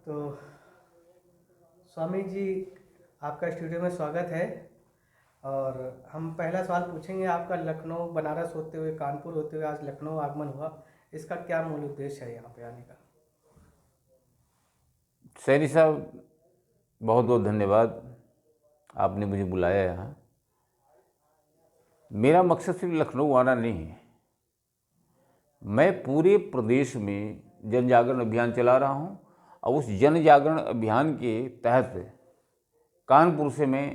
तो स्वामी जी, आपका स्टूडियो में स्वागत है। और हम पहला सवाल पूछेंगे आपका, लखनऊ बनारस होते हुए, कानपुर होते हुए आज लखनऊ आगमन हुआ, इसका क्या मूल उद्देश्य है यहाँ पे आने का? सैनी साहब, बहुत बहुत धन्यवाद, आपने मुझे बुलाया यहाँ। मेरा मकसद सिर्फ लखनऊ आना नहीं है। मैं पूरे प्रदेश में जन जागरण अभियान चला रहा हूँ और उस जन जागरण अभियान के तहत कानपुर से मैं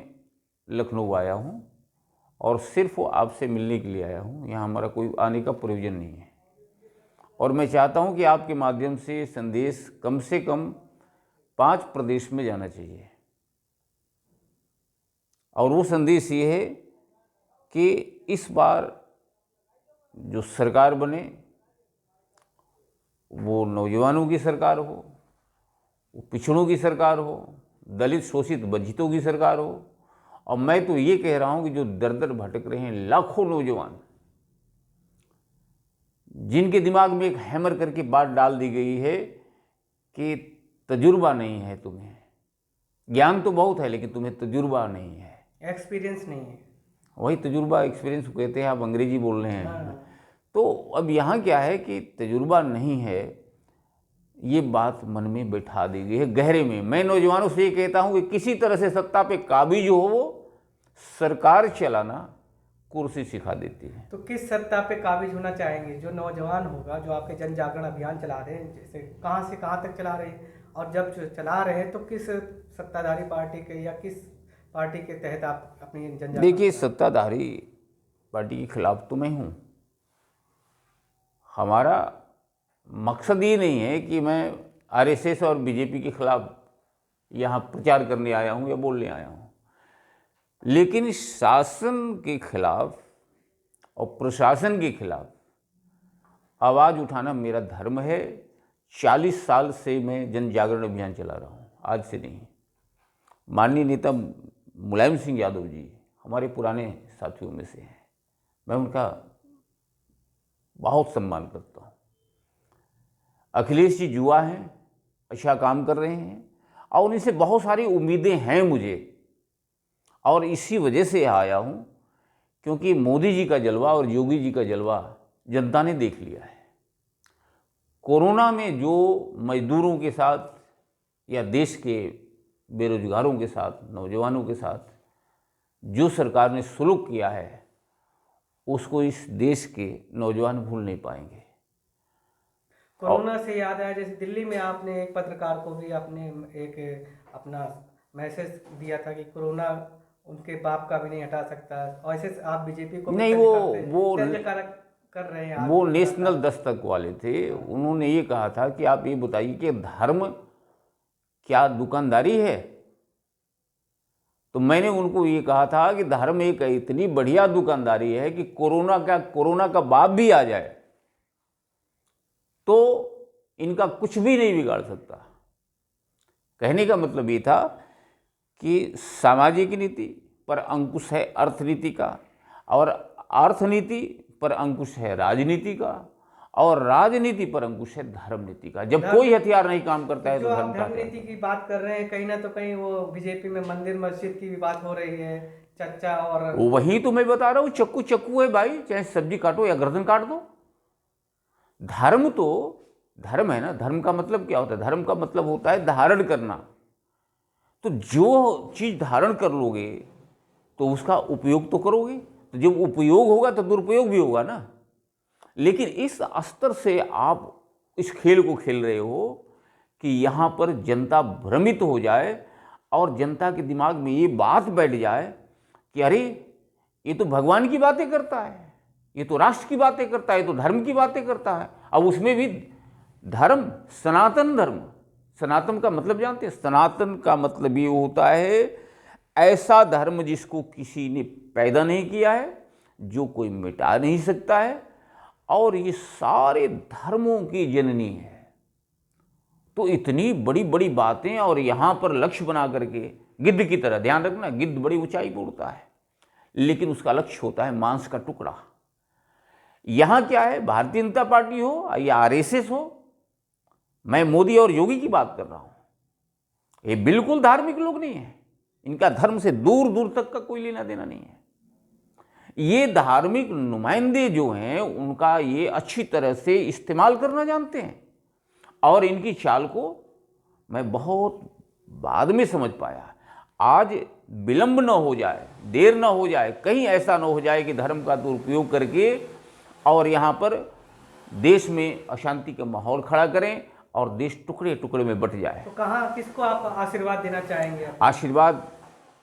लखनऊ आया हूँ और सिर्फ आपसे मिलने के लिए आया हूँ। यहाँ हमारा कोई आने का प्रयोजन नहीं है और मैं चाहता हूँ कि आपके माध्यम से संदेश कम से कम 5 प्रदेश में जाना चाहिए। और वो संदेश ये है कि इस बार जो सरकार बने वो नौजवानों की सरकार हो, वो पिछड़ों की सरकार हो, दलित शोषित वंचितों की सरकार हो। और मैं तो ये कह रहा हूँ कि जो दर दर भटक रहे हैं लाखों नौजवान, जिनके दिमाग में एक हैमर करके बात डाल दी गई है कि तजुर्बा नहीं है, तुम्हें ज्ञान तो बहुत है लेकिन तुम्हें तजुर्बा नहीं है, एक्सपीरियंस नहीं है। वही तजुर्बा एक्सपीरियंस कहते हैं, आप अंग्रेजी बोल रहे हैं। हाँ। तो अब यहाँ क्या है कि तजुर्बा नहीं है, ये बात मन में बैठा दी गई है गहरे में। मैं नौजवानों से ये कहता हूँ कि किसी तरह से सत्ता पे काबिज हो, वो सरकार चलाना कुर्सी सिखा देती है। तो किस सत्ता पे काबिज होना चाहेंगे? जो नौजवान होगा, जो आपके जन जागरण अभियान चला रहे हैं, जैसे कहाँ से कहाँ तक चला रहे हैं, और जब जो चला रहे हैं तो किस सत्ताधारी पार्टी के या किस पार्टी के तहत आप अपनी जन जागरण? देखिए, सत्ताधारी पार्टी के खिलाफ तो मैं हूँ। हमारा मकसद ये नहीं है कि मैं आरएसएस और बीजेपी के खिलाफ यहाँ प्रचार करने आया हूँ या बोलने आया हूँ, लेकिन शासन के खिलाफ और प्रशासन के खिलाफ आवाज़ उठाना मेरा धर्म है। 40 साल से मैं जन जागरण अभियान चला रहा हूँ, आज से नहीं। माननीय नेता मुलायम सिंह यादव जी हमारे पुराने साथियों में से हैं, मैं उनका बहुत सम्मान करता हूँ। अखिलेश जी युवा हैं, अच्छा काम कर रहे हैं और उनसे बहुत सारी उम्मीदें हैं मुझे, और इसी वजह से आया हूँ क्योंकि मोदी जी का जलवा और योगी जी का जलवा जनता ने देख लिया है। कोरोना में जो मजदूरों के साथ या देश के बेरोजगारों के साथ, नौजवानों के साथ जो सरकार ने सुलूक किया है, उसको इस देश के नौजवान भूल नहीं पाएंगे। कोरोना से याद आया, जैसे दिल्ली में आपने एक पत्रकार को भी आपने एक अपना मैसेज दिया था कि कोरोना उनके बाप का भी नहीं हटा सकता, और ऐसे आप बीजेपी को नहीं, वो कर रहे हैं। वो नेशनल दस्तक वाले थे, उन्होंने ये कहा था कि आप ये बताइए कि धर्म क्या दुकानदारी है? तो मैंने उनको ये कहा था कि धर्म एक इतनी बढ़िया दुकानदारी है कि कोरोना का बाप भी आ जाए तो इनका कुछ भी नहीं बिगाड़ सकता। कहने का मतलब ये था कि सामाजिक नीति पर अंकुश है अर्थनीति का, और अर्थनीति पर अंकुश है राजनीति का, और राजनीति पर अंकुश है धर्म नीति का। जब कोई हथियार नहीं काम करता है तो धर्म का। धर्म नीति की बात कर रहे हैं, कहीं ना तो कहीं वो बीजेपी में मंदिर मस्जिद की भी बात हो रही है, चर्चा। और वही तो मैं बता रहा हूँ, चक्कू चक्कू है भाई, चाहे सब्जी काटो या गर्दन काट दो। धर्म तो धर्म है ना। धर्म का मतलब क्या होता है? धर्म का मतलब होता है धारण करना। तो जो चीज धारण कर लोगे तो उसका उपयोग तो करोगे, तो जब उपयोग होगा तो दुरुपयोग भी होगा ना। लेकिन इस स्तर से आप इस खेल को खेल रहे हो कि यहाँ पर जनता भ्रमित हो जाए और जनता के दिमाग में ये बात बैठ जाए कि अरे ये तो भगवान की बातें करता है, ये तो राष्ट्र की बातें करता है, ये तो धर्म की बातें करता है। अब उसमें भी धर्म, सनातन धर्म। सनातन का मतलब जानते हैं? सनातन का मतलब ये होता है ऐसा धर्म जिसको किसी ने पैदा नहीं किया है, जो कोई मिटा नहीं सकता है, और ये सारे धर्मों की जननी है। तो इतनी बड़ी बड़ी बातें, और यहाँ पर लक्ष्य बना करके गिद्ध की तरह, ध्यान रखना, गिद्ध बड़ी ऊंचाई पर उड़ता है लेकिन उसका लक्ष्य होता है मांस का टुकड़ा। यहाँ क्या है, भारतीय जनता पार्टी हो या आरएसएस हो, मैं मोदी और योगी की बात कर रहा हूँ, ये बिल्कुल धार्मिक लोग नहीं है, इनका धर्म से दूर दूर तक का कोई लेना देना नहीं है। ये धार्मिक नुमाइंदे जो हैं उनका ये अच्छी तरह से इस्तेमाल करना जानते हैं, और इनकी चाल को मैं बहुत बाद में समझ पाया। आज विलंब न हो जाए, देर न हो जाए, कहीं ऐसा न हो जाए कि धर्म का दुरुपयोग करके और यहाँ पर देश में अशांति का माहौल खड़ा करें और देश टुकड़े टुकड़े में बट जाए। तो कहाँ किसको आप आशीर्वाद देना चाहेंगे? आशीर्वाद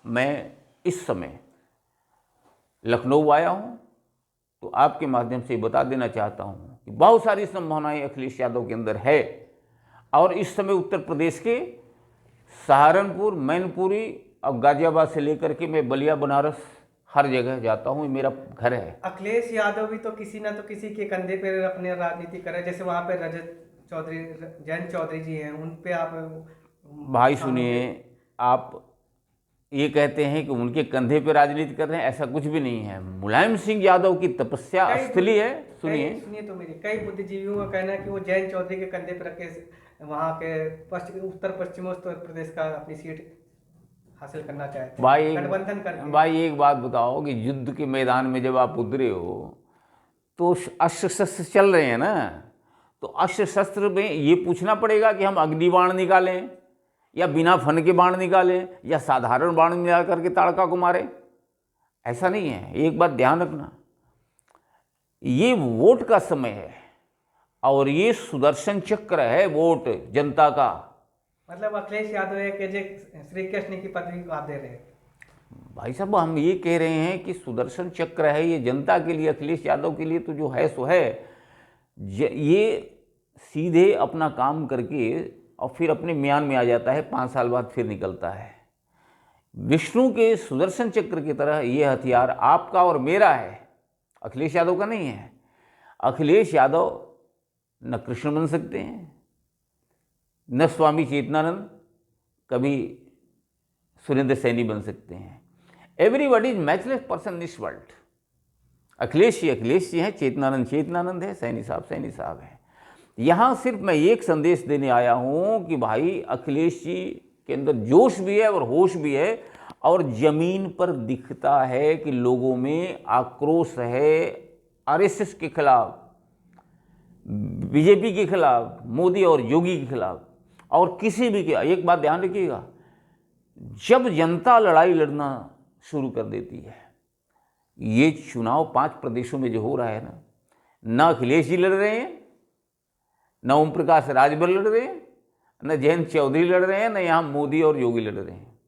मैं इस समय लखनऊ आया हूँ, तो आपके माध्यम से बता देना चाहता हूँ कि बहुत सारी संभावनाएं अखिलेश यादव के अंदर है, और इस समय उत्तर प्रदेश के सहारनपुर, मैनपुरी और गाजियाबाद से लेकर के मैं बलिया, बनारस हर जगह जाता हूँ, मेरा घर है। अखिलेश यादव भी तो किसी ना तो किसी के कंधे पे अपने राजनीति कर रहे हैं, जैसे वहाँ पे रजत चौधरी, जयंत चौधरी जी हैं, उन पे आप भाई सुनिए, आप ये कहते हैं कि उनके कंधे पे राजनीति कर रहे हैं, ऐसा कुछ भी नहीं है। मुलायम सिंह यादव की तपस्या असली है। सुनिए तो मेरी, कई बुद्धिजीवियों का कहना है कि वो जयंत चौधरी के कंधे पर रख के वहाँ के उत्तर पश्चिमोत्तर प्रदेश का अपनी सीट हासिल करना चाहते हैं, गठबंधन करके। भाई एक बात बताओ कि युद्ध के मैदान में जब आप उतरे हो तो अस्त्र शस्त्र चल रहे हैं ना, तो अस्त्र शस्त्र में ये पूछना पड़ेगा कि हम अग्नि बाण निकालें या बिना फन के बाण निकालें या साधारण बाण निकाल करके ताड़का को मारें। ऐसा नहीं है। एक बात ध्यान रखना, ये वोट का समय है और ये सुदर्शन चक्र है वोट जनता का। मतलब अखिलेश यादव है कि श्री कृष्ण की पदवी को आप दे रहे हैं? भाई साहब, हम ये कह रहे हैं कि सुदर्शन चक्र है ये जनता के लिए, अखिलेश यादव के लिए तो जो है सो है। ये सीधे अपना काम करके और फिर अपने म्यान में आ जाता है, 5 साल बाद फिर निकलता है। विष्णु के सुदर्शन चक्र की तरह ये हथियार आपका और मेरा है, अखिलेश यादव का नहीं है। अखिलेश यादव न कृष्ण बन सकते हैं, न स्वामी चेतनानंद, कभी सुरेंद्र सैनी बन सकते हैं। Everybody is matchless person in this world. Akhilesh ji हैं, चेतनानंद है, सैनी साहब हैं। यहाँ सिर्फ मैं एक संदेश देने आया हूँ कि भाई अखिलेश जी के अंदर जोश भी है और होश भी है, और ज़मीन पर दिखता है कि लोगों में आक्रोश है आरएसएस के खिलाफ, बीजेपी के खिलाफ, मोदी और योगी के खिलाफ, और किसी भी के। एक बात ध्यान रखिएगा, जब जनता लड़ाई लड़ना शुरू कर देती है, ये चुनाव 5 प्रदेशों में जो हो रहा है ना अखिलेश जी लड़ रहे हैं, न ओम प्रकाश राजभर लड़ रहे हैं, न जयंत चौधरी लड़ रहे हैं, न यहाँ मोदी और योगी लड़ रहे हैं।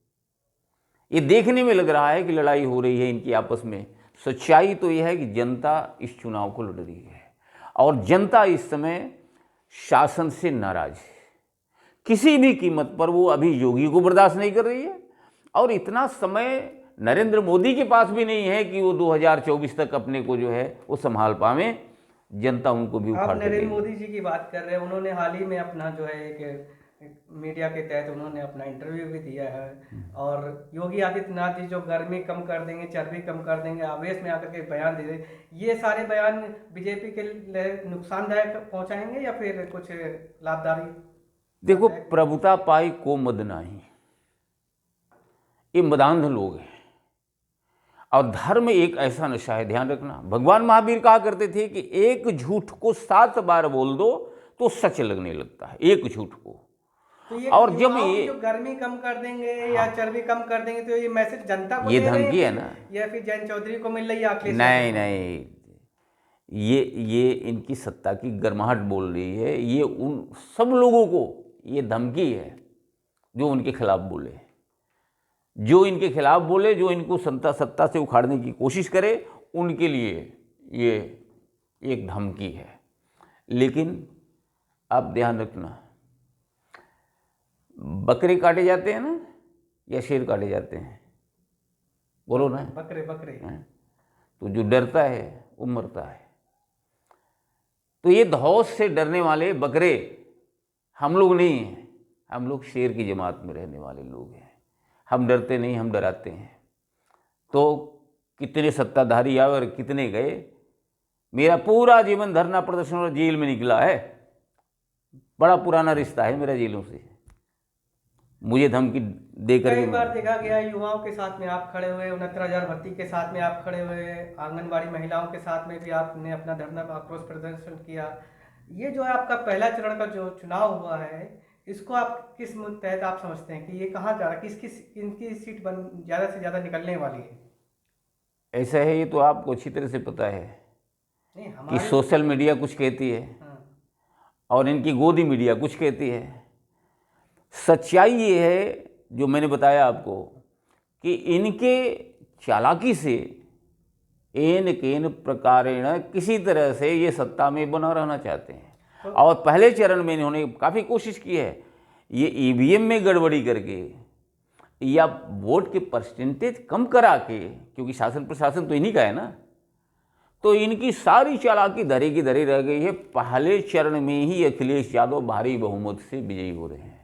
ये देखने में लग रहा है कि लड़ाई हो रही है इनकी आपस में। सच्चाई तो यह है कि जनता इस चुनाव को लड़ रही है, और जनता इस समय शासन से नाराज है। किसी भी कीमत पर वो अभी योगी को बर्दाश्त नहीं कर रही है, और इतना समय नरेंद्र मोदी के पास भी नहीं है कि वो 2024 तक अपने को जो है वो संभाल पावे। जनता उनको भी उखाड़ आप नरेंद्र मोदी जी की बात कर रहे हैं, उन्होंने हाल ही में अपना जो है एक मीडिया के तहत उन्होंने अपना इंटरव्यू भी दिया है, और योगी आदित्यनाथ जी जो गर्मी कम कर देंगे, चर्बी कम कर देंगे, आवेश में आकर के बयान दे रहे, ये सारे बयान बीजेपी के लिए नुकसानदायक पहुंचाएंगे या फिर कुछ लाभदायी? देखो, प्रभुता पाई को मद नाही, ये मदांध लोग हैं, और धर्म एक ऐसा नशा है, ध्यान रखना। भगवान महावीर कहा करते थे कि एक झूठ को 7 बार बोल दो तो सच लगने लगता है, एक झूठ को। तो ये और जब ये जो गर्मी कम कर देंगे या चर्बी कम कर देंगे, तो ये मैसेज जनता को ये दे रहे धमकी हैं है ना, या फिर जयंत चौधरी को मिल रही है? अखिलेश नहीं, ये इनकी सत्ता की गर्माहट बोल रही है। ये उन सब लोगों को ये धमकी है जो उनके खिलाफ बोले, जो इनको सत्ता से उखाड़ने की कोशिश करे, उनके लिए ये एक धमकी है। लेकिन आप ध्यान रखना, बकरे काटे जाते हैं ना या शेर काटे जाते हैं? बोलो ना। बकरे तो जो डरता है वो मरता है। तो ये धौस से डरने वाले बकरे हम लोग नहीं हैं, हम लोग शेर की जमात में रहने वाले लोग हैं। हम डरते नहीं, हम डराते हैं। तो कितने सत्ताधारी आए और कितने गए। मेरा पूरा जीवन धरना प्रदर्शन और जेल में निकला है, बड़ा पुराना रिश्ता है मेरा जेलों से। मुझे धमकी दे कई करके बार देखा गया युवाओं के साथ में आप खड़े हुए, 69,000 भर्ती के साथ में आप खड़े हुए, आंगनबाड़ी महिलाओं के साथ में भी आपने अपना धरना आक्रोश प्रदर्शन किया। ये जो है आपका पहला चरण का जो चुनाव हुआ है, इसको आप किस तहत आप समझते हैं कि ये कहाँ जा रहा है, किनकी सीट ज़्यादा से ज़्यादा निकलने वाली है? ऐसा है, ये तो आपको अच्छी तरह से पता है नहीं कि हमारे सोशल मीडिया कुछ कहती है हाँ, और इनकी गोदी मीडिया कुछ कहती है। सच्चाई ये है जो मैंने बताया आपको कि इनके चालाकी से एन केन प्रकारेण किसी तरह से ये सत्ता में बना रहना चाहते हैं। और पहले चरण में इन्होंने काफ़ी कोशिश की है, ये ईवीएम में गड़बड़ी करके या वोट के परसेंटेज कम करा के, क्योंकि शासन प्रशासन तो इन्हीं का है ना, तो इनकी सारी चालाकी धरे की धरी रह गई है। पहले चरण में ही अखिलेश यादव भारी बहुमत से विजयी हो रहे हैं।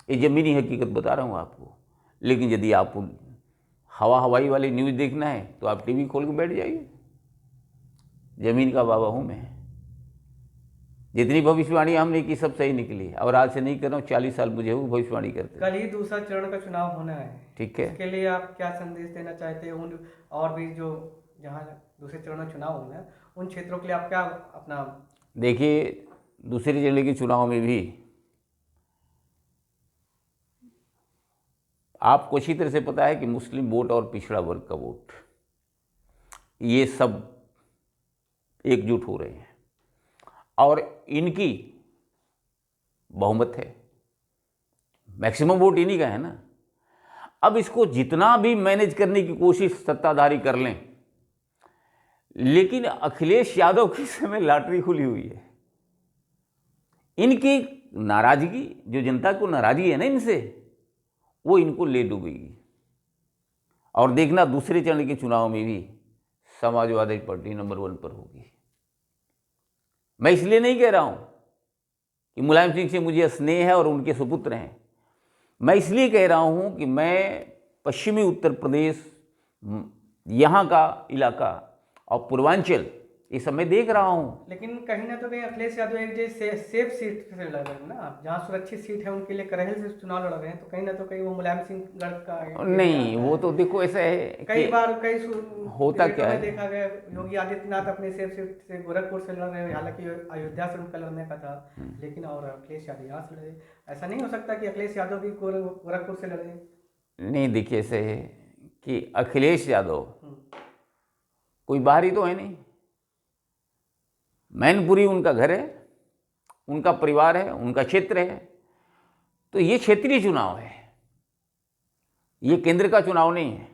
ये ज़मीनी हकीकत बता रहा हूँ आपको। लेकिन यदि आप हवाई वाली न्यूज़ देखना है तो आप टीवी खोल के बैठ जाइए। ज़मीन का बाबा हूँ मैं। जितनी भविष्यवाणी हमने की सब सही निकली, और आज से नहीं कर रहा हूँ, 40 साल मुझे हो भविष्यवाणी करते। कल ही दूसरा चरण का चुनाव होना है, ठीक है, इसके लिए आप क्या संदेश देना चाहते हैं उन और भी जो जहाँ दूसरे चरण में चुनाव होना है उन क्षेत्रों के लिए आप क्या अपना? देखिए, दूसरे चरण के चुनाव में भी आपको अच्छी तरह से पता है कि मुस्लिम वोट और पिछड़ा वर्ग का वोट, ये सब एकजुट हो रहे हैं और इनकी बहुमत है। मैक्सिमम वोट इन्हीं का है ना। अब इसको जितना भी मैनेज करने की कोशिश सत्ताधारी कर लें, लेकिन अखिलेश यादव की समय लॉटरी खुली हुई है। इनकी नाराजगी, जो जनता को नाराजगी है ना इनसे, वो इनको ले डूबेगी। और देखना दूसरे चरण के चुनाव में भी समाजवादी पार्टी नंबर 1 पर होगी। मैं इसलिए नहीं कह रहा हूं कि मुलायम सिंह से मुझे स्नेह है और उनके सुपुत्र हैं। मैं इसलिए कह रहा हूं कि मैं पश्चिमी उत्तर प्रदेश, यहाँ का इलाका और पूर्वांचल, ये सब मैं देख रहा हूँ। लेकिन कहीं ना तो कहीं अखिलेश यादव एक जैसे सेफ सीट से लड़ रहे हैं ना, जहाँ सुरक्षित सीट है उनके लिए करहल से चुनाव लड़ रहे हैं, तो कहीं ना तो कहीं वो मुलायम सिंह गढ़ का नहीं, वो तो देखो ऐसा है कई कि बार होता क्या है, देखा गया योगी आदित्यनाथ अपने सेफ सीट से गोरखपुर से लड़ रहे हैं, हालांकि अयोध्या से उनका लड़ने का था, लेकिन और अखिलेश यादव यहाँ से लड़े। ऐसा नहीं हो सकता कि अखिलेश यादव भी गोरखपुर से लड़े? नहीं, देखिए ऐसे है कि अखिलेश यादव कोई बाहरी तो है नहीं। मैनपुरी उनका घर है, उनका परिवार है, उनका क्षेत्र है। तो ये क्षेत्रीय चुनाव है, ये केंद्र का चुनाव नहीं है।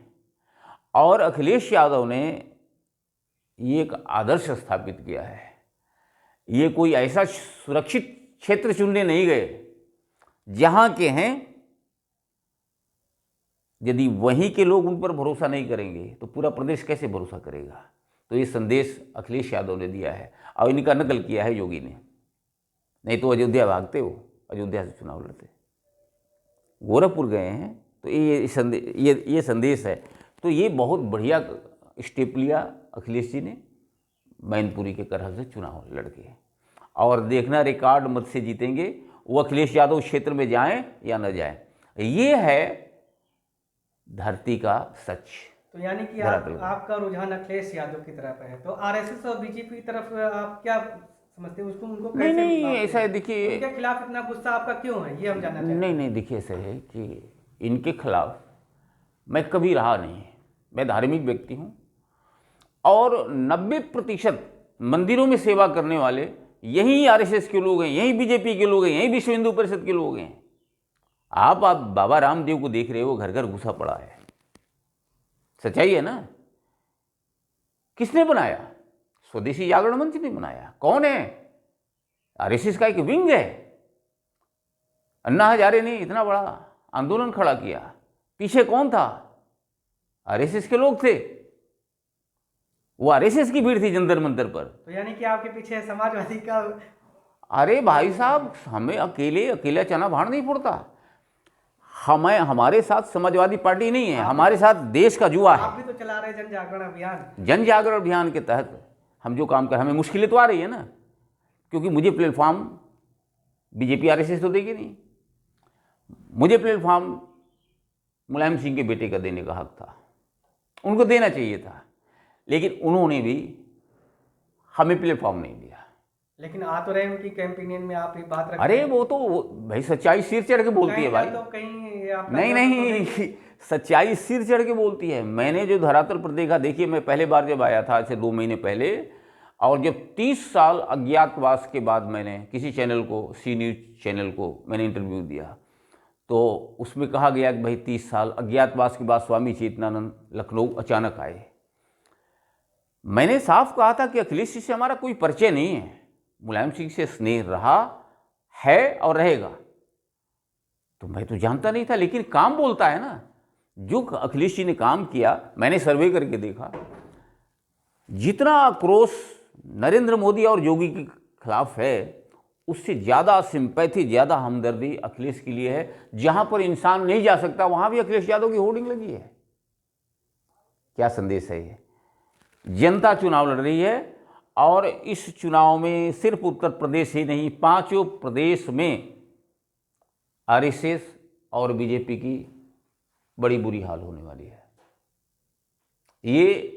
और अखिलेश यादव ने ये एक आदर्श स्थापित किया है। ये कोई ऐसा सुरक्षित क्षेत्र चुनने नहीं गए जहां के हैं। यदि वहीं के लोग उन पर भरोसा नहीं करेंगे तो पूरा प्रदेश कैसे भरोसा करेगा? तो ये संदेश अखिलेश यादव ने दिया है और इनका नकल किया है योगी ने। नहीं तो अयोध्या भागते हो, अयोध्या से चुनाव लड़ते। गोरखपुर गए हैं तो ये संदेश है। तो ये बहुत बढ़िया स्टेप लिया अखिलेश जी ने, मैनपुरी के करहल से चुनाव लड़के। और देखना रिकॉर्ड मत से जीतेंगे। वो अखिलेश यादव क्षेत्र में जाएं या न जाएं, ये है धरती का सच। तो यानी कि आपका रुझान अखिलेश यादव की तरफ है, तो आरएसएस और बीजेपी की तरफ आप क्या समझते हैं उसको, उनको कैसे? नहीं, ऐसा है, देखिए उनके खिलाफ इतना गुस्सा आपका क्यों है, ये हम जानना चाहते हैं। नहीं, देखिए ऐसा है कि इनके खिलाफ मैं कभी रहा नहीं। मैं धार्मिक व्यक्ति हूँ और 90% मंदिरों में सेवा करने वाले यही आरएसएस के लोग हैं, यही बीजेपी के लोग हैं, यही विश्व हिंदू परिषद के लोग हैं। आप बाबा रामदेव को देख रहे हो, घर घर घुसा पड़ा है। सच्चाई है ना। किसने बनाया? स्वदेशी जागरण मंच ने बनाया। कौन है? आरएसएस का एक विंग है। अन्ना हजारे ने इतना बड़ा आंदोलन खड़ा किया, पीछे कौन था? आरएसएस के लोग थे। वो आरएसएस की भीड़ थी जंतर मंतर पर। तो यानी कि आपके पीछे समाजवादी का? अरे भाई साहब, हमें अकेला चना भाड़ नहीं फोड़ता। हमारे साथ समाजवादी पार्टी नहीं है, हमारे साथ देश का जुआ है। आप भी तो चला रहे जन जागरण अभियान। जन जागरण अभियान के तहत हम जो काम कर, हमें मुश्किलें तो आ रही है ना, क्योंकि मुझे प्लेटफॉर्म बीजेपी आरएसएस तो देगी नहीं। मुझे प्लेटफॉर्म मुलायम सिंह के बेटे का देने का हक था, उनको देना चाहिए था, लेकिन उन्होंने भी हमें प्लेटफॉर्म नहीं दिया। लेकिन आ तो रहे उनकी कैंपेनियन में, आप ये बात रख अरे वो तो भाई सच्चाई सिर चढ़ के बोलती है भाई। तो कहीं आपका नहीं नहीं, सच्चाई सिर चढ़ के बोलती है। मैंने जो धरातल पर देखा, देखिए मैं पहले बार जब आया था आज से 2 महीने पहले, और जब 30 साल अज्ञातवास के बाद मैंने किसी चैनल को, सी न्यूज़ चैनल को मैंने इंटरव्यू दिया, तो उसमें कहा गया कि भाई 30 साल अज्ञातवास के बाद स्वामी चेतनानंद लखनऊ अचानक आए। मैंने साफ कहा था कि अखिलेश जी से हमारा कोई परिचय नहीं है, मुलायम सिंह से स्नेह रहा है और रहेगा। तो मैं तो जानता नहीं था, लेकिन काम बोलता है ना। जो अखिलेश जी ने काम किया, मैंने सर्वे करके देखा, जितना आक्रोश नरेंद्र मोदी और योगी के खिलाफ है, उससे ज़्यादा सिंपैथी, ज़्यादा हमदर्दी अखिलेश के लिए है। जहां पर इंसान नहीं जा सकता वहां भी अखिलेश यादव की होर्डिंग लगी है। क्या संदेश है ये? जनता चुनाव लड़ रही है, और इस चुनाव में सिर्फ उत्तर प्रदेश ही नहीं, 5 प्रदेश में आरएसएस और बीजेपी की बड़ी बुरी हाल होने वाली है। ये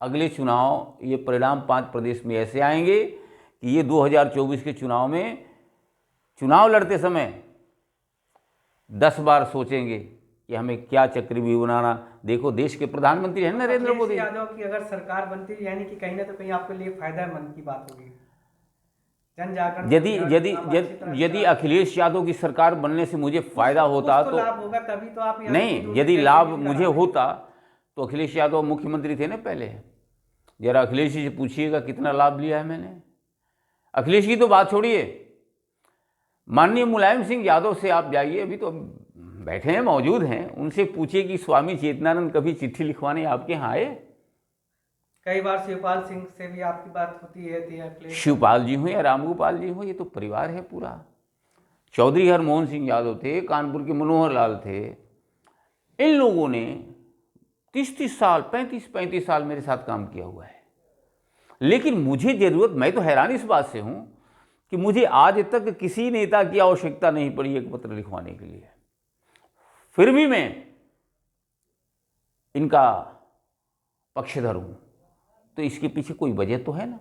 अगले चुनाव, ये परिणाम 5 प्रदेश में ऐसे आएंगे कि ये 2024 के चुनाव में, चुनाव लड़ते समय 10 बार सोचेंगे कि हमें क्या चक्रव्यूह बनाना। देखो, देश के प्रधानमंत्री हैं नरेंद्र मोदी। यादव की अगर सरकार बनती, यानी कि कहीं ना तो कहीं आपके लिए फायदेमंद की बात होगी, जन जागरण। यदि अखिलेश यादव की सरकार बनने से मुझे फायदा होता तो लाभ होगा, तभी तो आप नहीं, यदि लाभ मुझे होता तो अखिलेश यादव मुख्यमंत्री थे ना पहले। जरा अखिलेश जी से पूछिएगा कितना लाभ लिया है मैंने। अखिलेश की तो बात छोड़िए, माननीय मुलायम सिंह यादव से आप जाइए, अभी तो बैठे हैं, मौजूद हैं, उनसे पूछिए कि स्वामी चेतनानंद कभी चिट्ठी लिखवाने आपके यहाँ आए? कई बार शिवपाल सिंह से भी आपकी बात होती है। शिवपाल जी हो या रामगोपाल जी हो, ये तो परिवार है पूरा। चौधरी हरमोहन सिंह यादव थे, कानपुर के मनोहर लाल थे, इन लोगों ने 30-30 साल, 35-35 साल मेरे साथ काम किया हुआ है। लेकिन मुझे जरूरत, मैं तो हैरान इस बात से हूं कि मुझे आज तक किसी नेता की आवश्यकता नहीं पड़ी एक पत्र लिखवाने के लिए, फिर भी मैं इनका पक्षधर हूं। तो इसके पीछे कोई वजह तो है ना।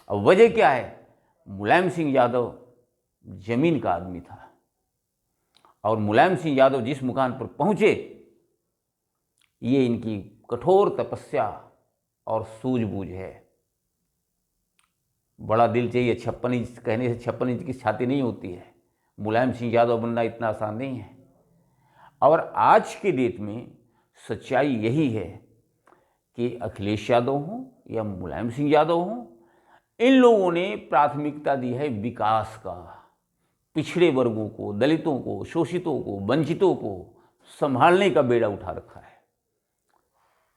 अब वजह क्या है? मुलायम सिंह यादव जमीन का आदमी था, और मुलायम सिंह यादव जिस मुकाम पर पहुंचे, ये इनकी कठोर तपस्या और सूझबूझ है। बड़ा दिल चाहिए, 56 इंच कहने से 56 इंच की छाती नहीं होती है। मुलायम सिंह यादव बनना इतना आसान नहीं है। और आज के डेट में सच्चाई यही है कि अखिलेश यादव हों या मुलायम सिंह यादव हों, इन लोगों ने प्राथमिकता दी है विकास का। पिछड़े वर्गों को, दलितों को, शोषितों को, वंचितों को संभालने का बेड़ा उठा रखा है।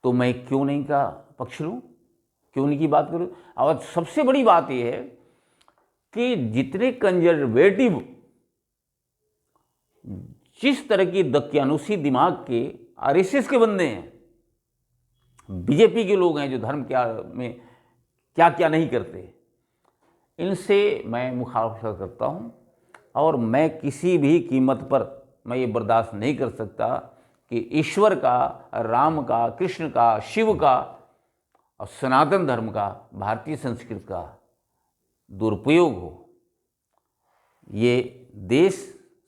तो मैं क्यों नहीं का पक्ष लूँ, क्यों नहीं की बात करूँ? और सबसे बड़ी बात यह है कि जितने कंजर्वेटिव, जिस तरह की दकियानुसी दिमाग के आरएसएस के बंदे हैं, बीजेपी के लोग हैं जो धर्म क्या में क्या क्या नहीं करते, इनसे मैं मुखालफत करता हूं। और मैं किसी भी कीमत पर मैं ये बर्दाश्त नहीं कर सकता कि ईश्वर का, राम का, कृष्ण का, शिव का और सनातन धर्म का, भारतीय संस्कृति का दुरुपयोग हो। ये देश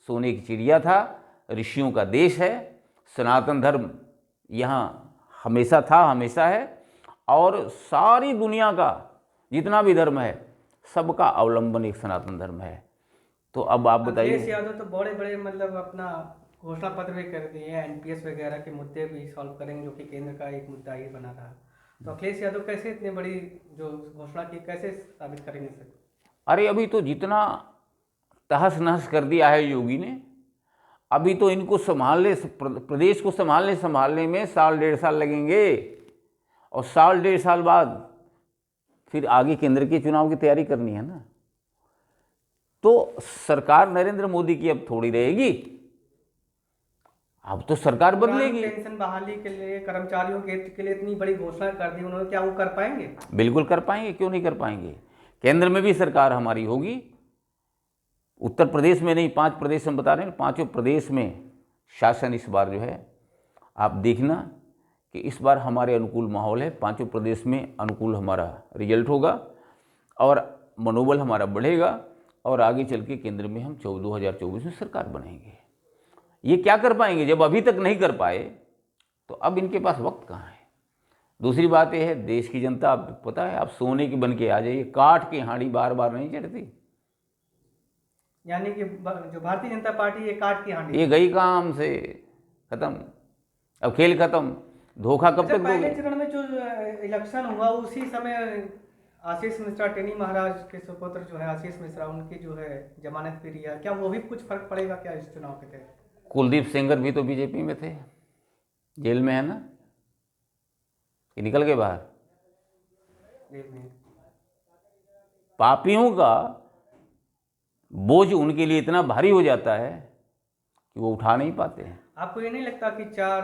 सोने की चिड़िया था, ऋषियों का देश है। सनातन धर्म यहाँ हमेशा था, हमेशा है, और सारी दुनिया का जितना भी धर्म है, सबका अवलंबन एक सनातन धर्म है। तो अब आप बताइए। अखिलेश यादव तो बड़े बड़े मतलब अपना घोषणा पत्र भी कर दिए हैं, एनपीएस वगैरह के मुद्दे भी सॉल्व करेंगे, जो कि केंद्र का एक मुद्दा ही बना रहा। तो अखिलेश यादव कैसे इतनी बड़ी जो घोषणा की, कैसे साबित करेंगे सर? अरे अभी तो जितना तहस नहस कर दिया है योगी ने, अभी तो इनको संभालने, प्रदेश को संभालने में 1.5 साल लगेंगे, और 1.5 साल बाद फिर आगे केंद्र के चुनाव की तैयारी करनी है ना। तो सरकार नरेंद्र मोदी की अब थोड़ी रहेगी, अब तो सरकार बदलेगी। पेंशन बहाली के लिए, कर्मचारियों के लिए इतनी बड़ी घोषणा कर दी उन्होंने, क्या वो कर पाएंगे? बिल्कुल कर पाएंगे, क्यों नहीं कर पाएंगे। केंद्र में भी सरकार हमारी होगी, उत्तर प्रदेश में नहीं, 5 प्रदेश हम बता रहे हैं, 5 प्रदेश में शासन इस बार जो है, आप देखना कि इस बार हमारे अनुकूल माहौल है। 5 प्रदेश में अनुकूल हमारा रिजल्ट होगा और मनोबल हमारा बढ़ेगा और आगे चल के केंद्र में हम 2024 में सरकार बनाएंगे। ये क्या कर पाएंगे? जब अभी तक नहीं कर पाए तो अब इनके पास वक्त कहाँ है। दूसरी बात यह है, देश की जनता, आप पता है, आप सोने की बन के आ जाइए, काठ की हांडी बार बार नहीं चढ़ती। यानी कि जो भारतीय जनता पार्टी ये काट की हांडी, ये गई काम से, खत्म, अब खेल खत्म। धोखा कब तक पहले दोगे? चरण में जो इलेक्शन हुआ उसी समय आशीष मिश्रा, टेनी महाराज के सुपुत्र जो है आशीष मिश्रा, उनकी जो है जमानत पे रिहा, क्या वो भी कुछ फर्क पड़ेगा क्या इस चुनाव के तहत? कुलदीप सेंगर भी तो बीजेपी में थे, जेल में है ना, कि निकल के बाहर। पापियों का बोझ उनके लिए इतना भारी हो जाता है कि वो उठा नहीं पाते हैं। आपको ये नहीं लगता कि 4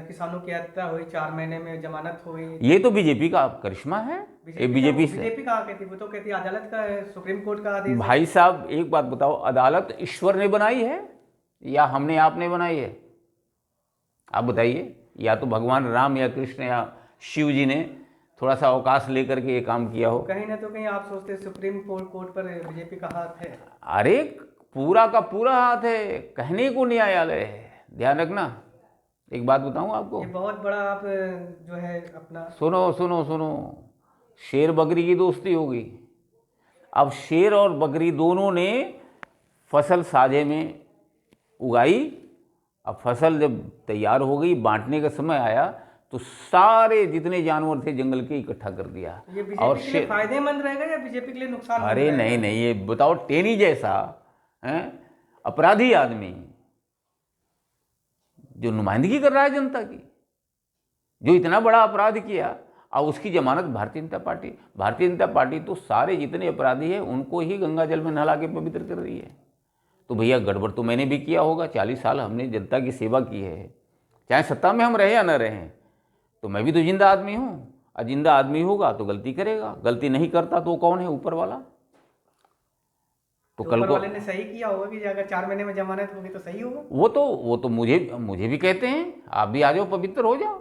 किसानों की हत्या हुई, 4 महीने में जमानत हो गई? ये तो बीजेपी का करिश्मा है। ये बीजेपी से, बीजेपी कहा कहती, वो तो कहती अदालत का है, सुप्रीम कोर्ट का आदेश। भाई साहब एक बात बताओ, अदालत ईश्वर ने बनाई है या हमने आपने बनाई है? आप बताइए। या तो भगवान राम या कृष्ण या शिव जी ने थोड़ा सा अवकाश लेकर के ये काम किया हो। कहीं ना तो कहीं आप सोचते सुप्रीम कोर्ट पर बीजेपी का हाथ है? अरे पूरा का पूरा हाथ है, कहने को न्यायालय है। ध्यान रखना, एक बात बताऊं आपको, ये बहुत बड़ा आप जो है अपना, सुनो सुनो सुनो, शेर बकरी की दोस्ती होगी। अब शेर और बकरी दोनों ने फसल साझे में उगाई। अब फसल जब तैयार हो गई, बांटने का समय आया, तो सारे जितने जानवर थे जंगल के इकट्ठा कर दिया। ये बीजेपी के लिए फायदेमंद रहेगा या बीजेपी के लिए नुकसान? अरे नहीं नहीं, ये बताओ, टेनी जैसा है अपराधी आदमी जो नुमाइंदगी कर रहा है जनता की, जो इतना बड़ा अपराध किया, और उसकी जमानत भारतीय जनता पार्टी तो सारे जितने अपराधी हैं उनको ही गंगा जल में नहला के पवित्र कर रही है। तो भैया गड़बड़ तो मैंने भी किया होगा, 40 साल हमने जनता की सेवा की है, चाहे सत्ता में हम रहे या न रहे, तो मैं भी तो जिंदा आदमी हूँ। और जिंदा आदमी होगा तो गलती करेगा, गलती नहीं करता तो कौन है? ऊपर वाला। तो कल को वाले ने सही किया होगा कि अगर 4 महीने में जमानत होगी तो सही होगा। वो तो मुझे भी कहते हैं, आप भी आ जाओ, पवित्र हो जाओ।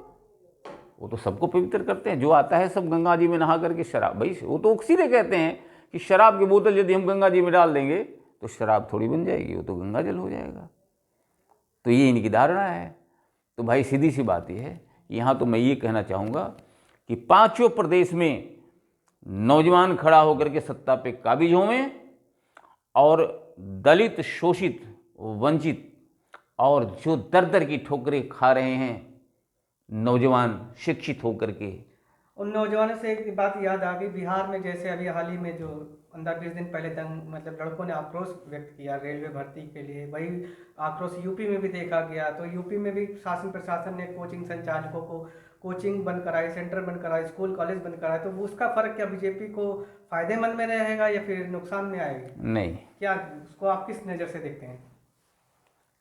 वो तो सबको पवित्र करते हैं, जो आता है सब गंगा जी में नहा करके शराब, भाई वो तो इसीलिए कहते हैं कि शराब की बोतल यदि हम गंगा जी में डाल देंगे तो शराब थोड़ी बन जाएगी, वो तो गंगा जल हो जाएगा। तो ये इनकी धारणा है। तो भाई सीधी सी बात ये है, यहाँ तो मैं ये कहना चाहूँगा कि 5 प्रदेश में नौजवान खड़ा होकर के सत्ता पे काबिज होवें और दलित, शोषित, वंचित और जो दर दर की ठोकरें खा रहे हैं नौजवान शिक्षित होकर के, उन नौजवानों से एक बात याद आ गई। बिहार में जैसे अभी हाल ही में जो 15-20 दिन पहले मतलब लड़कों ने आक्रोश व्यक्त किया रेलवे भर्ती के लिए, वही आक्रोश यूपी में भी देखा गया। तो यूपी में भी शासन प्रशासन ने कोचिंग संचालकों को कोचिंग बंद कराई, सेंटर बंद कराए, स्कूल कॉलेज बंद कराए। तो उसका फर्क क्या बीजेपी को फायदेमंद में रहेगा या फिर नुकसान में आएगा? नहीं, क्या उसको आप किस नज़र से देखते हैं?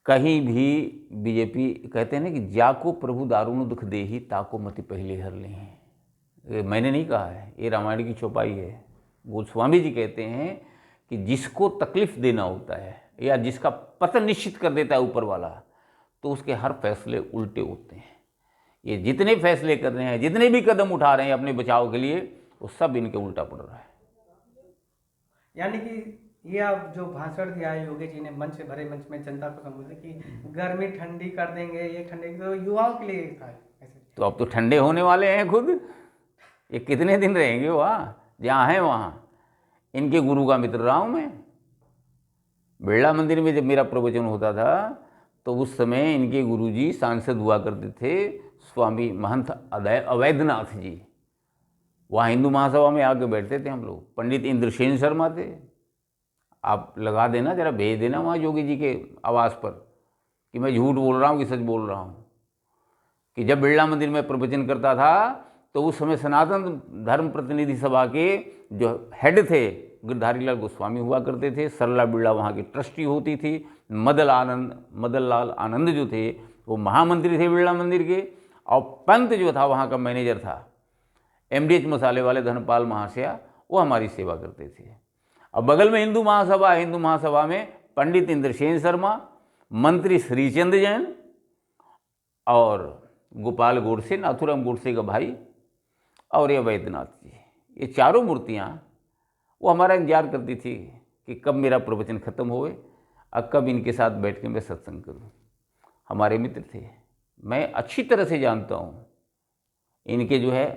कहीं भी बीजेपी कहते हैं ना कि जाको प्रभु दारुण दुख देही ताको मति पहले हर ले हैं। मैंने नहीं कहा है, ये रामायण की चौपाई है। गोस्वामी जी कहते हैं कि जिसको तकलीफ देना होता है या जिसका पतन निश्चित कर देता है ऊपर वाला, तो उसके हर फैसले उल्टे होते हैं। ये जितने फैसले कर रहे हैं, जितने भी कदम उठा रहे हैं अपने बचाव के लिए, वो सब इनके उल्टा पड़ रहा है। यानी कि ये आप जो भाषण दिया है योगी जी ने मंच भरे मंच में जनता को संबोधित कि गर्मी ठंडी कर देंगे, ये ठंडे, तो युवाओं के लिए था ऐसे। तो अब तो ठंडे होने वाले हैं खुद, ये कितने दिन रहेंगे वहाँ, जहाँ हैं वहाँ। इनके गुरु का मित्र रहा हूँ मैं। बिरला मंदिर में जब मेरा प्रवचन होता था तो उस समय इनके गुरुजी सांसद हुआ करते थे, स्वामी महंत अवैधनाथ जी। वहाँ हिंदू महासभा में आके बैठते थे हम लोग। पंडित इंद्रसेन शर्मा थे, आप लगा देना, जरा भेज देना वहाँ योगी जी के आवास पर कि मैं झूठ बोल रहा हूँ कि सच बोल रहा हूँ। कि जब बिरला मंदिर में प्रवचन करता था तो उस समय सनातन धर्म प्रतिनिधि सभा के जो हेड थे गिरधारी लाल गोस्वामी हुआ करते थे, सरला बिरला वहाँ की ट्रस्टी होती थी, मदन लाल आनंद जो थे वो महामंत्री थे बिरला मंदिर के, और पंत जो था वहाँ का मैनेजर था, MDH मसाले वाले धनपाल महाशया, वो हमारी सेवा करते थे। अब बगल में हिंदू महासभा है, हिंदू महासभा में पंडित इंद्रसेन शर्मा, मंत्री श्रीचंद जैन और गोपाल गोडसे, नाथुराम गोडसे का भाई, और ये वैद्यनाथ जी, ये चारों मूर्तियाँ वो हमारा इंतजार करती थी कि कब मेरा प्रवचन खत्म होए और कब इनके साथ बैठ के मैं सत्संग करूं। हमारे मित्र थे, मैं अच्छी तरह से जानता हूं, इनके जो है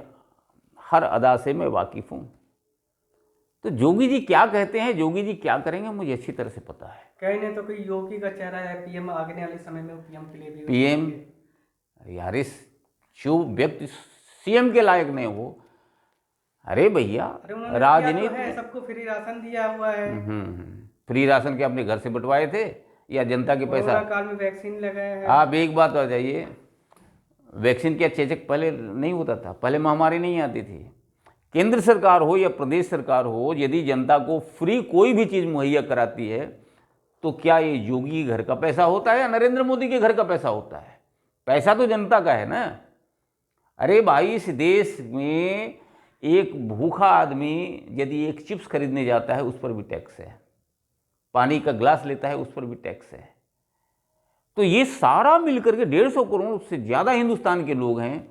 हर अदा से मैं वाकिफ़ हूं। तो जोगी जी क्या कहते हैं, जोगी जी क्या करेंगे, मुझे अच्छी तरह से पता है। कहीं नहीं तो कोई योगी का चेहरा है, पीएम आने वाले समय में पीएम के लिए भी पीएम यार, इस जो व्यक्ति सीएम के लायक नहीं हो, अरे भैया राजनीति है, सबको फ्री राशन दिया हुआ है। फ्री राशन के अपने घर से बंटवाए थे या जनता के पैसा? कोरोना काल में वैक्सीन लगाया है। आप एक बात आ जाइए, वैक्सीन क्या चेचक पहले नहीं होता था? पहले महामारी नहीं आती थी। केंद्र सरकार हो या प्रदेश सरकार हो, यदि जनता को फ्री कोई भी चीज़ मुहैया कराती है तो क्या ये योगी घर का पैसा होता है या नरेंद्र मोदी के घर का पैसा होता है? पैसा तो जनता का है ना। अरे भाई, इस देश में एक भूखा आदमी यदि एक चिप्स खरीदने जाता है उस पर भी टैक्स है, पानी का ग्लास लेता है उस पर भी टैक्स है। तो ये सारा मिलकर के 150 करोड़ से ज़्यादा हिंदुस्तान के लोग हैं,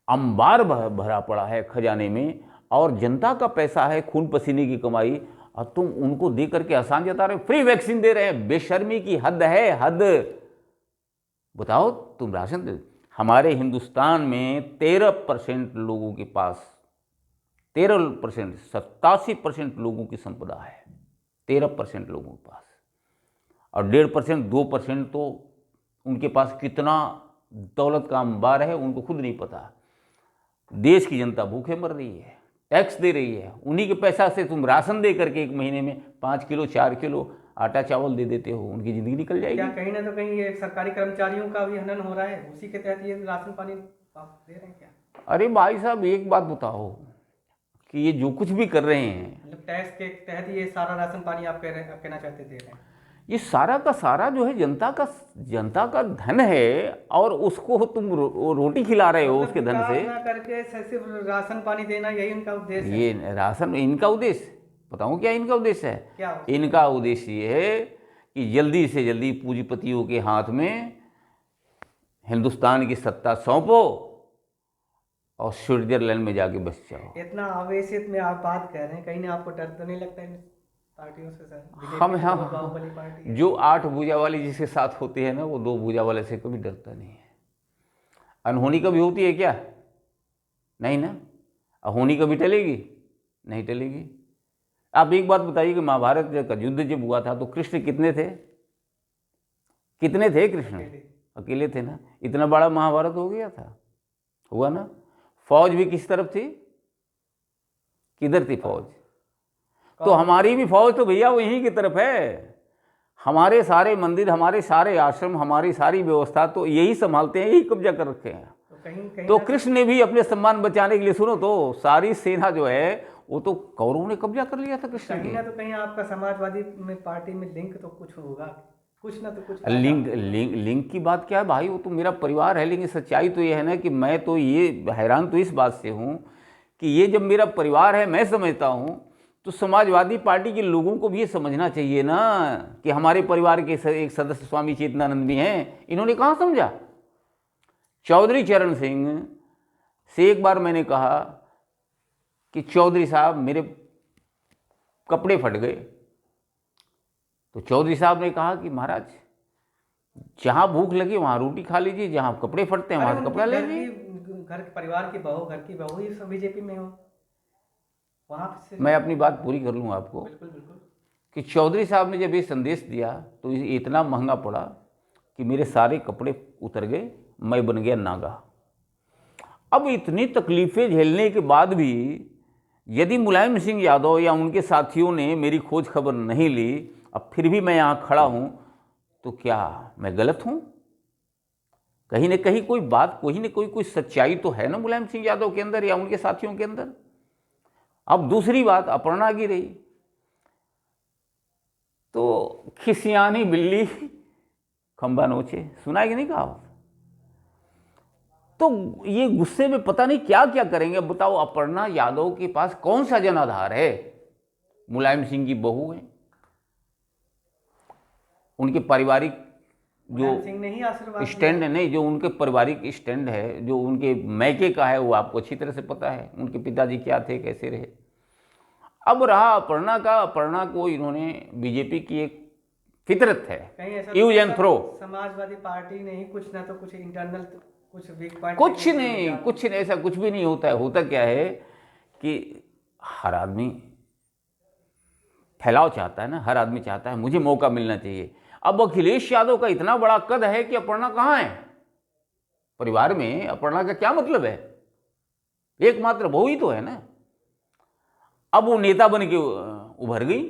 अंबार भरा पड़ा है खजाने में, और जनता का पैसा है, खून पसीने की कमाई, और तुम उनको दे करके आसान जता रहे हो, फ्री वैक्सीन दे रहे हैं। बेशर्मी की हद है, हद। बताओ, तुम राशन दे। हमारे हिंदुस्तान में 13% लोगों के पास, 13%, 87% लोगों की संपदा है, 13% लोगों के पास, और 1.5%, 2% तो उनके पास कितना दौलत का अंबार है उनको खुद नहीं पता। देश की जनता भूखे मर रही है, टैक्स दे रही है, उन्हीं के पैसा से तुम राशन दे करके एक महीने में 5 किलो 4 किलो आटा चावल दे देते हो, उनकी ज़िंदगी निकल जाएगी। क्या कहीं ना तो कहीं ये सरकारी कर्मचारियों का भी हनन हो रहा है, उसी के तहत ये राशन पानी आप दे रहे हैं क्या? अरे भाई साहब, एक बात बताओ कि ये जो कुछ भी कर रहे हैं, मतलब टैक्स के तहत ये सारा राशन पानी आप कहना चाहते दे रहे हैं? ये सारा का सारा जो है जनता का धन है, और उसको तुम रोटी खिला रहे हो उसके धन से। ना करके सिर्फ राशन पानी देना, यही इनका उद्देश्य है? ये राशन, इनका उद्देश्य बताऊं क्या इनका उद्देश्य है? क्या? इनका उद्देश्य ये है कि जल्दी से जल्दी पूंजीपतियों के हाथ में हिंदुस्तान की सत्ता सौंपो और स्विट्जरलैंड में जाके बस जाओ। इतना आवेशित में आप बात कर रहे हैं, कहीं ना आपको डर तो नहीं लगता इन पार्टियों से सर? हम बाहुबली पार्टी है। जो 8 भुजा वाली जिसके साथ होती है ना, वो 2 भुजा वाले से कभी डरता नहीं है। अनहोनी कभी होती है क्या? नहीं ना। अहोनी कभी टलेगी? नहीं टलेगी। आप एक बात बताइए कि महाभारत का युद्ध जब हुआ था तो कृष्ण कितने थे? कितने थे कृष्ण? अकेले थे ना। इतना बड़ा महाभारत हो गया था, हुआ ना। फौज भी किस तरफ थी? किधर थी फौज? तो हमारी भी फौज तो भैया वहीं की तरफ है। हमारे सारे मंदिर, हमारे सारे आश्रम, हमारी सारी व्यवस्था तो यही संभालते हैं, यही कब्जा कर रखे हैं। तो कृष्ण ने भी अपने सम्मान बचाने के लिए, सुनो तो, सारी सेना जो है वो तो कौरवों ने कब्जा कर लिया था कृष्ण के। कहीं ना तो कहीं आपका समाजवादी में पार्टी में लिंक तो कुछ होगा, कुछ ना तो कुछ। लिंक की बात क्या है भाई, वो तो मेरा परिवार है। लेकिन सच्चाई तो ये है ना कि मैं तो ये हैरान तो इस बात से हूँ कि ये जब मेरा परिवार है, मैं समझता हूँ, तो समाजवादी पार्टी के लोगों को भी ये समझना चाहिए ना कि हमारे परिवार के एक सदस्य स्वामी चेतनानंद भी हैं। इन्होंने कहाँ समझा? चौधरी चरण सिंह से एक बार मैंने कहा कि चौधरी साहब मेरे कपड़े फट गए, तो चौधरी साहब ने कहा कि महाराज जहाँ भूख लगी वहाँ रोटी खा लीजिए, जहाँ कपड़े फटते हैं वहाँ से कपड़ा ले लीजिए। घर परिवार की बहू, घर की बहू ही सब बीजेपी में हो, वहाँ से। मैं अपनी बात पूरी कर लूँ आपको। बिल्कुल बिल्कुल। कि चौधरी साहब ने जब ये संदेश दिया तो इतना महंगा पड़ा कि मेरे सारे कपड़े उतर गए, मैं बन गया नागा। अब इतनी तकलीफ़ें झेलने के बाद भी यदि मुलायम सिंह यादव या उनके साथियों ने मेरी खोज खबर नहीं ली, अब फिर भी मैं यहाँ खड़ा हूँ, तो क्या मैं गलत हूँ? कहीं न कहीं कोई बात, कोई न कोई सच्चाई तो है ना मुलायम सिंह यादव के अंदर या उनके साथियों के अंदर। अब दूसरी बात, अपर्णा की रही, तो खिसियानी बिल्ली खंबा नोचे, सुना है कि नहीं कहा? तो ये गुस्से में पता नहीं क्या क्या करेंगे। बताओ, अपर्णा यादव के पास कौन सा जनाधार है? मुलायम सिंह की बहू हैं, उनके पारिवारिक जो मुलायम सिंह ने ही आशीर्वाद स्टैंड है, नहीं, जो उनके पारिवारिक स्टैंड है, जो उनके मैके का है, वो आपको अच्छी तरह से पता है, उनके पिताजी क्या थे, कैसे रहे। अब रहा अपर्णा का, अपर्णा को इन्होंने, बीजेपी की एक फितरत है, कहीं ऐसा use and throw, Samajwadi Party नहीं, कुछ ना तो कुछ इंटरनल कुछ वीक पॉइंट, कुछ नहीं, ऐसा कुछ भी नहीं होता है। होता क्या है कि हर आदमी फैलाव चाहता है ना, हर आदमी चाहता है मुझे मौका मिलना चाहिए। अब अखिलेश यादव का इतना बड़ा कद है कि अपर्णा कहाँ है परिवार में, अपर्णा का क्या मतलब है, एकमात्र बहू ही तो है ना। अब वो नेता बन के उभर गई,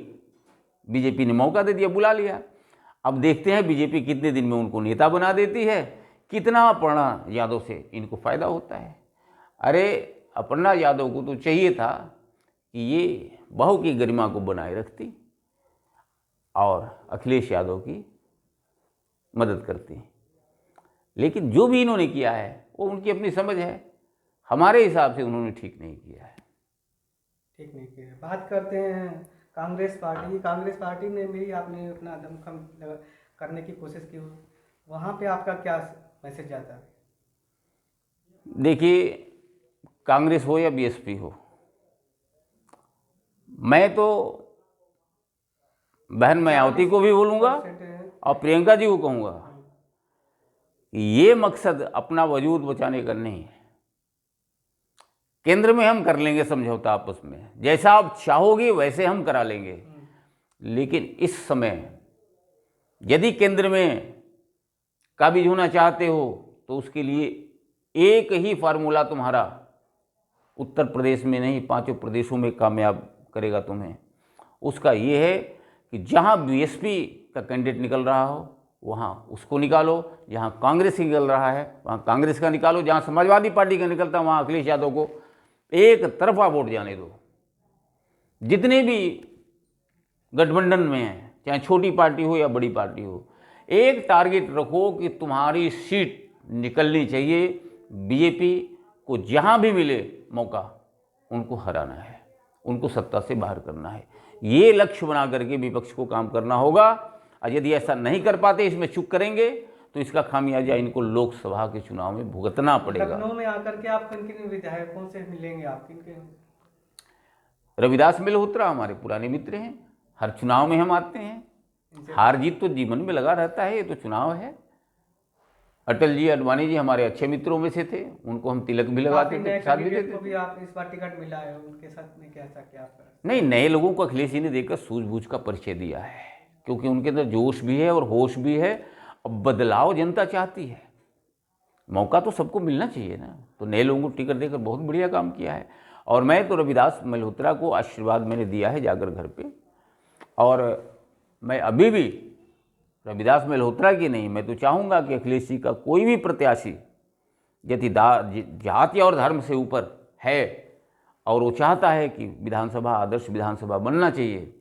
बीजेपी ने मौका दे दिया, बुला लिया। अब देखते हैं बीजेपी कितने दिन में उनको नेता बना देती है, कितना अपर्णा यादव से इनको फायदा होता है। अरे अपर्णा यादव को तो चाहिए था कि ये बहू की गरिमा को बनाए रखती और अखिलेश यादव की मदद करती, लेकिन जो भी इन्होंने किया है वो उनकी अपनी समझ है, हमारे हिसाब से उन्होंने ठीक नहीं किया है। ठीक नहीं किया। बात करते हैं कांग्रेस पार्टी की। कांग्रेस पार्टी में भी आपने अपना दमखम करने की कोशिश की, वहाँ पे आपका क्या मैसेज जाता है? देखिए, कांग्रेस हो या बीएसपी हो, मैं तो बहन मायावती को भी बोलूँगा और प्रियंका जी को कहूँगा कि ये मकसद अपना वजूद बचाने का नहीं है। केंद्र में हम कर लेंगे समझौता आपस में, जैसा आप चाहोगे वैसे हम करा लेंगे, लेकिन इस समय यदि केंद्र में काबिज होना चाहते हो तो उसके लिए एक ही फार्मूला तुम्हारा उत्तर प्रदेश में नहीं, 5 प्रदेशों में कामयाब करेगा तुम्हें। उसका ये है कि जहाँ बीएसपी का कैंडिडेट निकल रहा हो वहाँ उसको निकालो, जहाँ कांग्रेस निकल रहा है वहाँ कांग्रेस का निकालो, जहाँ समाजवादी पार्टी का निकलता है वहाँ अखिलेश यादव को एक तरफा वोट जाने दो। जितने भी गठबंधन में हैं, चाहे छोटी पार्टी हो या बड़ी पार्टी हो, एक टारगेट रखो कि तुम्हारी सीट निकलनी चाहिए, बीजेपी को जहाँ भी मिले मौका उनको हराना है, उनको सत्ता से बाहर करना है। ये लक्ष्य बना करके विपक्ष को काम करना होगा, और यदि ऐसा नहीं कर पाते, इसमें चूक करेंगे, तो इसका खामियाजा इनको लोकसभा के चुनाव में भुगतना पड़ेगा। लखनऊ में आकर के आप किन किन विधायकों से मिलेंगे? आप किन किन? रविदास मल्होत्रा हमारे पुराने मित्र हैं, हर चुनाव में हम आते हैं, हार जीत तो जीवन में लगा रहता है, ये तो चुनाव है। अटल जी, अडवाणी जी हमारे अच्छे मित्रों में से थे, उनको हम तिलक भी लगाते थे, साथ भी देते थे। आप इस बार टिकट मिला है, उनके साथ में कैसा क्या? नहीं, नए लोगों को अखिलेश जी ने देखकर सूझबूझ का परिचय दिया है, क्योंकि उनके अंदर जोश भी है और होश भी है। अब बदलाव जनता चाहती है, मौका तो सबको मिलना चाहिए ना, तो नए लोगों को टिकट देकर बहुत बढ़िया काम किया है। और मैं तो रविदास मल्होत्रा को आशीर्वाद मैंने दिया है जाकर घर पे, और मैं अभी भी रविदास मल्होत्रा की नहीं, मैं तो चाहूँगा कि अखिलेश जी का कोई भी प्रत्याशी यदि जाति और धर्म से ऊपर है और वो चाहता है कि विधानसभा आदर्श विधानसभा बनना चाहिए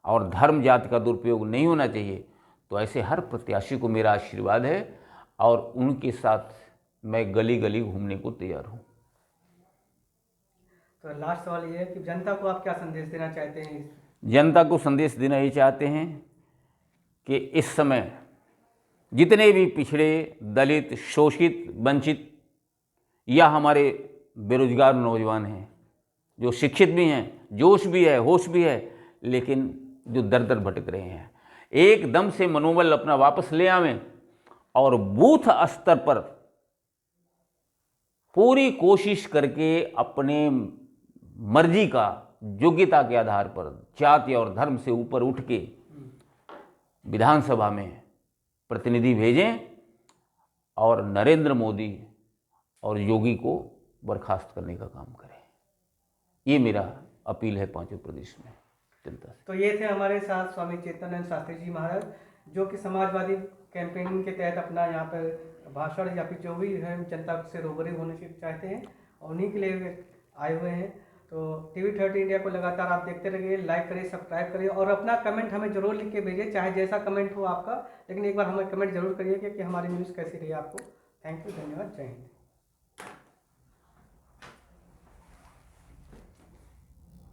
और धर्म जाति का दुरुपयोग नहीं होना चाहिए, तो ऐसे हर प्रत्याशी को मेरा आशीर्वाद है और उनके साथ मैं गली गली घूमने को तैयार हूँ। तो लास्ट सवाल ये है कि जनता को आप क्या संदेश देना चाहते हैं? जनता को संदेश देना ये चाहते हैं कि इस समय जितने भी पिछड़े, दलित, शोषित, वंचित या हमारे बेरोजगार नौजवान हैं, जो शिक्षित भी हैं, जोश भी है, होश भी है, लेकिन जो दर दर भटक रहे हैं, एकदम से मनोबल अपना वापस ले आवें और बूथ स्तर पर पूरी कोशिश करके अपने मर्जी का, योग्यता के आधार पर, जाति और धर्म से ऊपर उठ के विधानसभा में प्रतिनिधि भेजें और नरेंद्र मोदी और योगी को बर्खास्त करने का काम करें। ये मेरा अपील है 5 प्रदेश में जनता से। तो ये थे हमारे साथ स्वामी चेतनानंद शास्त्री जी महाराज, जो कि समाजवादी कैंपेनिंग के तहत अपना यहाँ पर भाषण या फिर जो भी है जनता से रूबरू होने से चाहते हैं, और उन्हीं के लिए आए हुए हैं। तो TV30 इंडिया को लगातार आप देखते रहिए, लाइक करिए, सब्सक्राइब करिए और अपना कमेंट हमें जरूर लिख के भेजिए, चाहे जैसा कमेंट हो आपका, लेकिन एक बार हमें कमेंट जरूर करिए कि हमारी न्यूज़ कैसी रही आपको। थैंक यू, धन्यवाद, जय हिंद।